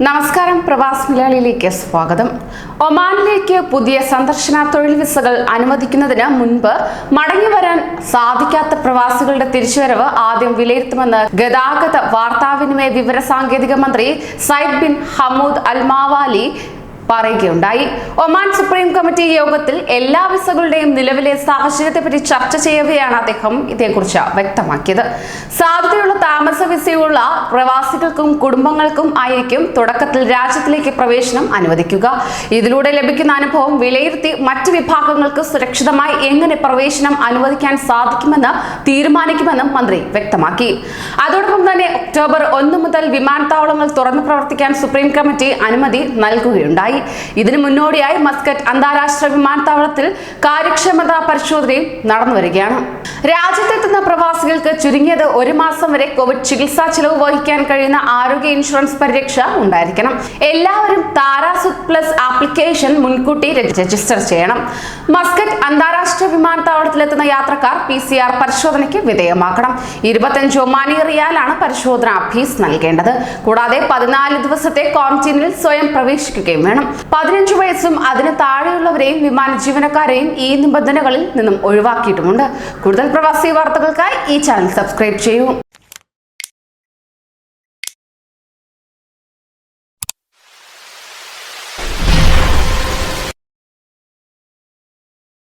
നമസ്കാരം, പ്രവാസ് മലയാളിയിലേക്ക് സ്വാഗതം. ഒമാനിലേക്ക് പുതിയ സന്ദർശന തൊഴിൽ വിസകൾ അനുവദിക്കുന്നതിന് മുൻപ് മടങ്ങിവരാൻ സാധിക്കാത്ത പ്രവാസികളുടെ തിരിച്ചുവരവ് ആദ്യം വിലയിരുത്തുമെന്ന് ഗതാഗത വാർത്താവിനിമയ വിവരസാങ്കേതിക മന്ത്രി സയ്യിദ് ബിൻ ഹമൂദ് അൽ മാവാലി പറയുകയുണ്ടായി. ഒമാൻ സുപ്രീം കമ്മിറ്റി യോഗത്തിൽ എല്ലാ വിസകളുടെയും നിലവിലെ സാഹചര്യത്തെപ്പറ്റി ചർച്ച ചെയ്യവെയാണ് അദ്ദേഹം ഇതേക്കുറിച്ച് വ്യക്തമാക്കിയത്. സാധ്യതയുള്ള താമസ വിസയുള്ള പ്രവാസികൾക്കും കുടുംബങ്ങൾക്കും ആയിരിക്കും തുടക്കത്തിൽ രാജ്യത്തിലേക്ക് പ്രവേശനം അനുവദിക്കുക. ഇതിലൂടെ ലഭിക്കുന്ന അനുഭവം വിലയിരുത്തി മറ്റ് വിഭാഗങ്ങൾക്ക് സുരക്ഷിതമായി എങ്ങനെ പ്രവേശനം അനുവദിക്കാൻ സാധിക്കുമെന്ന് തീരുമാനിക്കുമെന്നും മന്ത്രി വ്യക്തമാക്കി. അതോടൊപ്പം തന്നെ ഒക്ടോബർ 1 മുതൽ വിമാനത്താവളങ്ങൾ തുറന്നു പ്രവർത്തിക്കാൻ സുപ്രീം കമ്മിറ്റി അനുമതി നൽകുകയുണ്ടായി. ഇതിനു മുന്നോടിയായി മസ്കറ്റ് അന്താരാഷ്ട്ര വിമാനത്താവളത്തിൽ കാര്യക്ഷമതാ പരിശോധനയും നടന്നു വരികയാണ്. രാജ്യത്തെത്തുന്ന പ്രവാസികൾക്ക് ചുരുങ്ങിയത് 1 മാസം വരെ കോവിഡ് ചികിത്സാ ചെലവ് വഹിക്കാൻ കഴിയുന്ന ആരോഗ്യ ഇൻഷുറൻസ് പരിരക്ഷ ഉണ്ടായിരിക്കണം. എല്ലാവരും താരാസുത് പ്ലസ് ആപ്ലിക്കേഷൻ മുൻകൂട്ടി രജിസ്റ്റർ ചെയ്യണം. മസ്കറ്റ് അന്താരാഷ്ട്ര വിമാനത്താവളത്തിലെത്തുന്ന യാത്രക്കാർ PCR പരിശോധനയ്ക്ക് വിധേയമാക്കണം. 25 ഒമാനി റിയാലാണ് പരിശോധന ഫീസ് നൽകേണ്ടത്. കൂടാതെ 14 ദിവസത്തെ ക്വാറന്റീനിൽ സ്വയം പ്രവേശിക്കുകയും വേണം. 15 വയസ്സും അതിന് താഴെയുള്ളവരെയും വിമാന ജീവനക്കാരെയും ഈ നിബന്ധനകളിൽ നിന്നും ഒഴിവാക്കിയിട്ടുമുണ്ട്. കൂടുതൽ പ്രവാസി വാർത്തകൾക്കായി ഈ ചാനൽ സബ്സ്ക്രൈബ് ചെയ്യൂ.